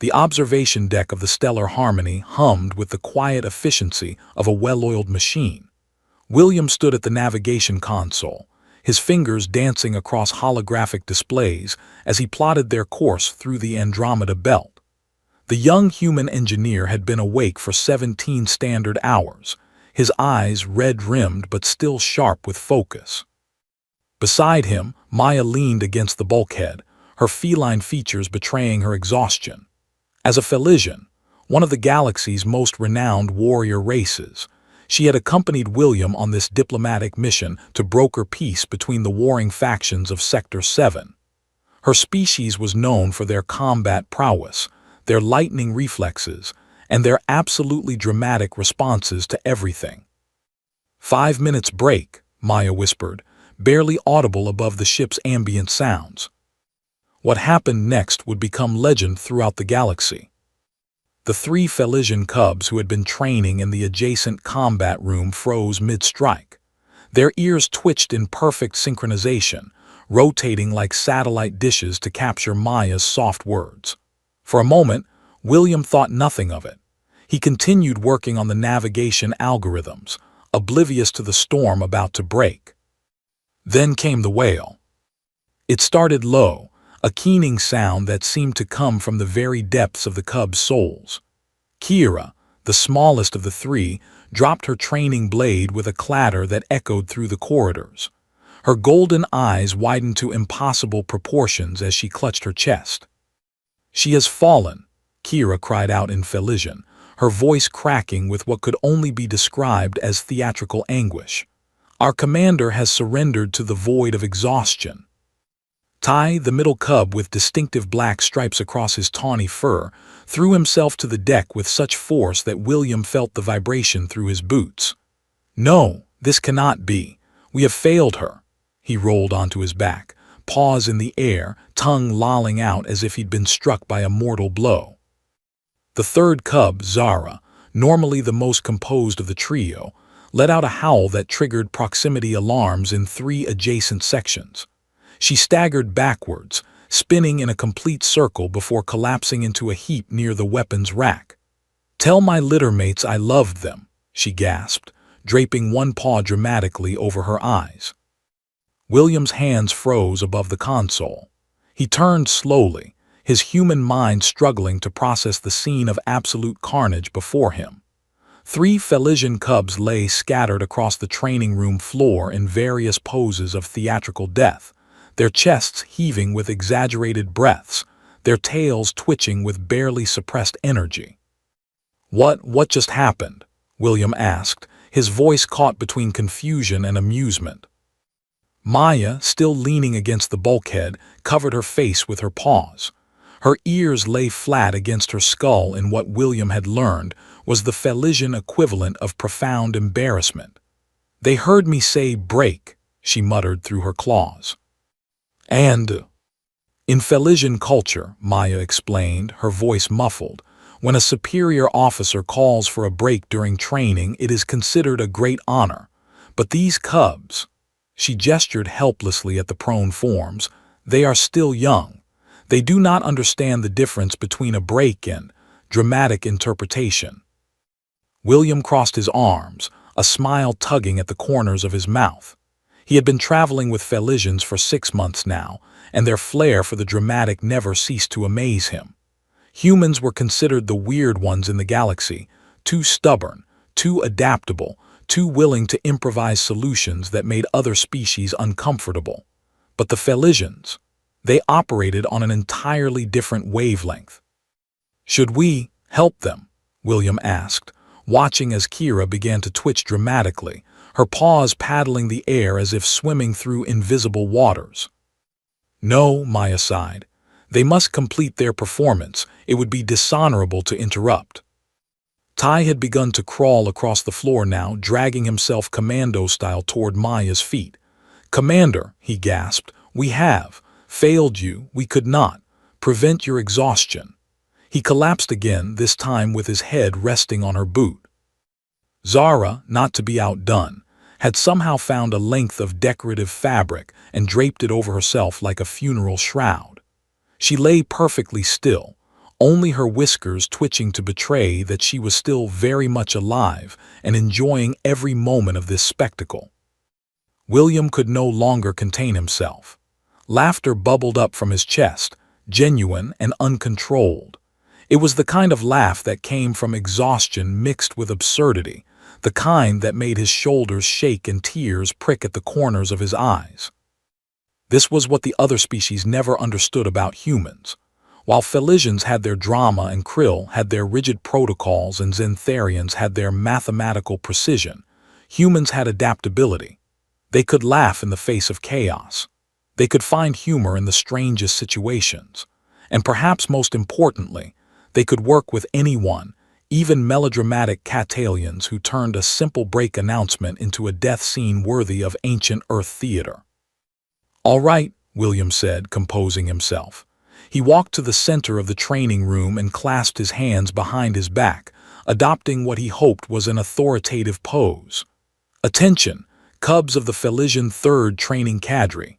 The observation deck of the Stellar Harmony hummed with the quiet efficiency of a well-oiled machine. William stood at the navigation console, his fingers dancing across holographic displays as he plotted their course through the Andromeda Belt. The young human engineer had been awake for 17 standard hours, his eyes red-rimmed but still sharp with focus. Beside him, Maya leaned against the bulkhead, her feline features betraying her exhaustion. As a Felisian, one of the galaxy's most renowned warrior races, she had accompanied William on this diplomatic mission to broker peace between the warring factions of Sector 7. Her species was known for their combat prowess, their lightning reflexes, and their absolutely dramatic responses to everything. 5 minutes break, Maya whispered, barely audible above the ship's ambient sounds. What happened next would become legend throughout the galaxy. The 3 Felisian cubs who had been training in the adjacent combat room froze mid-strike. Their ears twitched in perfect synchronization, rotating like satellite dishes to capture Maya's soft words. For a moment, William thought nothing of it. He continued working on the navigation algorithms, oblivious to the storm about to break. Then came the wail. It started low, a keening sound that seemed to come from the very depths of the cubs' souls. Kira, the smallest of the 3, dropped her training blade with a clatter that echoed through the corridors. Her golden eyes widened to impossible proportions as she clutched her chest. "She has fallen," Kira cried out in Felisian, her voice cracking with what could only be described as theatrical anguish. "Our commander has surrendered to the void of exhaustion." Tai, the middle cub with distinctive black stripes across his tawny fur, threw himself to the deck with such force that William felt the vibration through his boots. "No, this cannot be. We have failed her." He rolled onto his back, paws in the air, tongue lolling out as if he'd been struck by a mortal blow. The 3rd cub, Zara, normally the most composed of the trio, let out a howl that triggered proximity alarms in 3 adjacent sections. She staggered backwards, spinning in a complete circle before collapsing into a heap near the weapons rack. "Tell my littermates I loved them," she gasped, draping one paw dramatically over her eyes. William's hands froze above the console. He turned slowly, his human mind struggling to process the scene of absolute carnage before him. 3 Felisian cubs lay scattered across the training room floor in various poses of theatrical death, their chests heaving with exaggerated breaths, their tails twitching with barely suppressed energy. What just happened?" William asked, his voice caught between confusion and amusement. Maya, still leaning against the bulkhead, covered her face with her paws. Her ears lay flat against her skull in what William had learned was the Felisian equivalent of profound embarrassment. "They heard me say break," she muttered through her claws. "And in Felisian culture," Maya explained, her voice muffled, "when a superior officer calls for a break during training, it is considered a great honor. But these cubs," she gestured helplessly at the prone forms, "they are still young. They do not understand the difference between a break and dramatic interpretation." William crossed his arms, a smile tugging at the corners of his mouth. He had been traveling with Felisians for 6 months now, and their flair for the dramatic never ceased to amaze him. Humans were considered the weird ones in the galaxy, too stubborn, too adaptable, too willing to improvise solutions that made other species uncomfortable. But the Felisians, they operated on an entirely different wavelength. "Should we help them?" William asked, watching as Kira began to twitch dramatically, her paws paddling the air as if swimming through invisible waters. "No," Maya sighed. "They must complete their performance. It would be dishonorable to interrupt." Tai had begun to crawl across the floor now, dragging himself commando-style toward Maya's feet. "Commander," he gasped, "we have failed you. We could not prevent your exhaustion." He collapsed again, this time with his head resting on her boot. Zara, not to be outdone, had somehow found a length of decorative fabric and draped it over herself like a funeral shroud. She lay perfectly still, only her whiskers twitching to betray that she was still very much alive and enjoying every moment of this spectacle. William could no longer contain himself. Laughter bubbled up from his chest, genuine and uncontrolled. It was the kind of laugh that came from exhaustion mixed with absurdity, the kind that made his shoulders shake and tears prick at the corners of his eyes. This was what the other species never understood about humans. While Felisians had their drama and krill had their rigid protocols and Xantharians had their mathematical precision, humans had adaptability. They could laugh in the face of chaos. They could find humor in the strangest situations. And perhaps most importantly, they could work with anyone, even melodramatic Catalians who turned a simple break announcement into a death scene worthy of ancient Earth theater. "All right," William said, composing himself. He walked to the center of the training room and clasped his hands behind his back, adopting what he hoped was an authoritative pose. "Attention, cubs of the Felisian 3rd Training Cadre."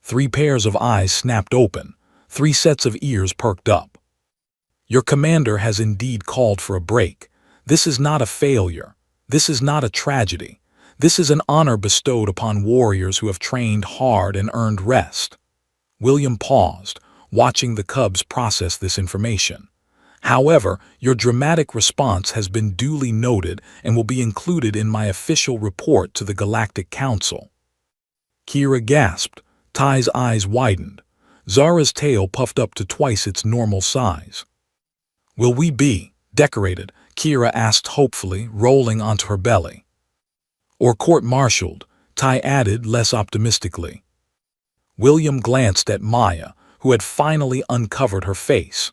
3 pairs of eyes snapped open, 3 sets of ears perked up. "Your commander has indeed called for a break. This is not a failure. This is not a tragedy. This is an honor bestowed upon warriors who have trained hard and earned rest." William paused, watching the cubs process this information. "However, your dramatic response has been duly noted and will be included in my official report to the Galactic Council." Kira gasped. Ty's eyes widened. Zara's tail puffed up to twice its normal size. "Will we be decorated?" Kira asked hopefully, rolling onto her belly. "Or court-martialed," Ty added less optimistically. William glanced at Maya, who had finally uncovered her face.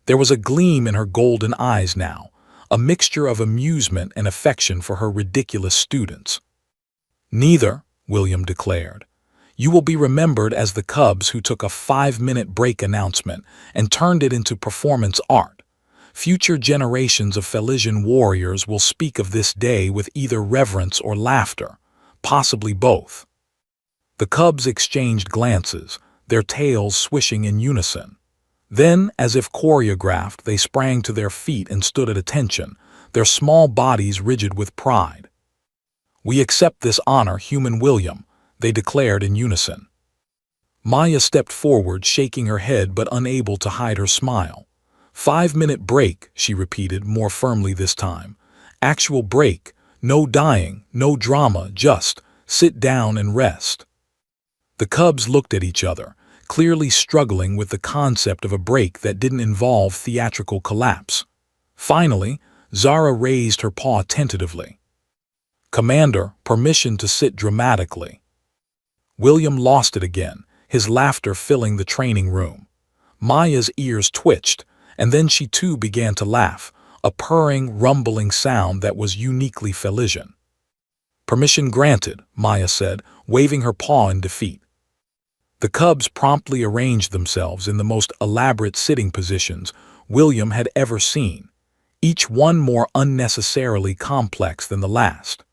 There was a gleam in her golden eyes now, a mixture of amusement and affection for her ridiculous students. "Neither," William declared. "You will be remembered as the cubs who took a 5-minute break announcement and turned it into performance art. Future generations of Felisian warriors will speak of this day with either reverence or laughter, possibly both." The cubs exchanged glances, their tails swishing in unison. Then, as if choreographed, they sprang to their feet and stood at attention, their small bodies rigid with pride. "We accept this honor, Human William," they declared in unison. Maya stepped forward, shaking her head but unable to hide her smile. 5-minute break," she repeated, more firmly this time. "Actual break, no dying, no drama, just sit down and rest." The cubs looked at each other, clearly struggling with the concept of a break that didn't involve theatrical collapse. Finally, Zara raised her paw tentatively. "Commander, permission to sit dramatically." William lost it again, his laughter filling the training room. Maya's ears twitched, and then she too began to laugh, a purring, rumbling sound that was uniquely Felisian. "Permission granted," Maya said, waving her paw in defeat. The cubs promptly arranged themselves in the most elaborate sitting positions William had ever seen, each one more unnecessarily complex than the last.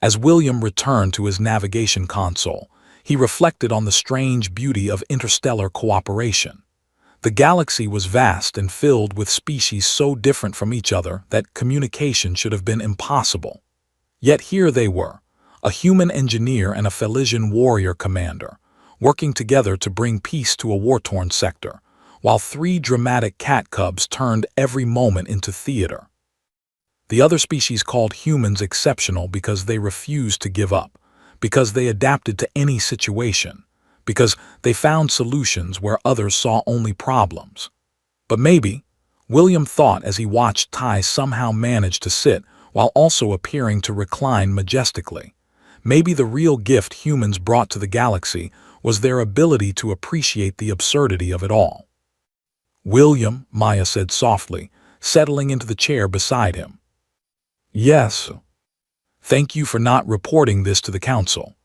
As William returned to his navigation console, he reflected on the strange beauty of interstellar cooperation. The galaxy was vast and filled with species so different from each other that communication should have been impossible. Yet here they were, a human engineer and a Felisian warrior commander, working together to bring peace to a war-torn sector, while 3 dramatic cat cubs turned every moment into theater. The other species called humans exceptional because they refused to give up, because they adapted to any situation, because they found solutions where others saw only problems. But maybe, William thought as he watched Ty somehow manage to sit while also appearing to recline majestically, maybe the real gift humans brought to the galaxy was their ability to appreciate the absurdity of it all. "William," Maya said softly, settling into the chair beside him. "Yes. Thank you for not reporting this to the council."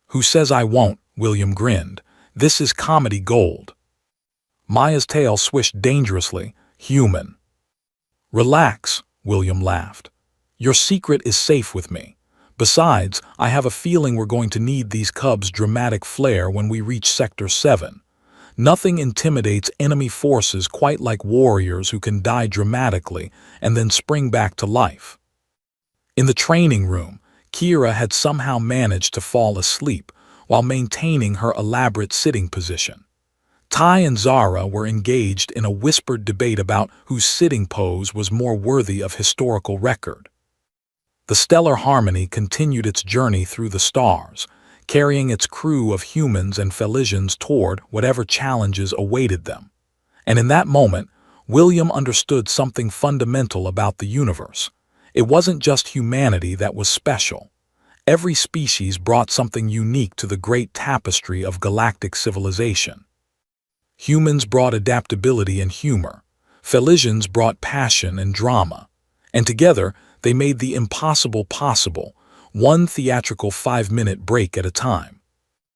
"Who says I won't?" William grinned. "This is comedy gold." Maya's tail swished dangerously. "Human." "Relax," William laughed. "Your secret is safe with me. Besides, I have a feeling we're going to need these cubs' dramatic flair when we reach Sector 7. Nothing intimidates enemy forces quite like warriors who can die dramatically and then spring back to life. In the training room, Kira had somehow managed to fall asleep while maintaining her elaborate sitting position. Tai and Zara were engaged in a whispered debate about whose sitting pose was more worthy of historical record. The Stellar Harmony continued its journey through the stars, carrying its crew of humans and Felisians toward whatever challenges awaited them. And in that moment, William understood something fundamental about the universe. It wasn't just humanity that was special. Every species brought something unique to the great tapestry of galactic civilization. Humans brought adaptability and humor. Felisians brought passion and drama. And together, they made the impossible possible, one theatrical 5-minute break at a time.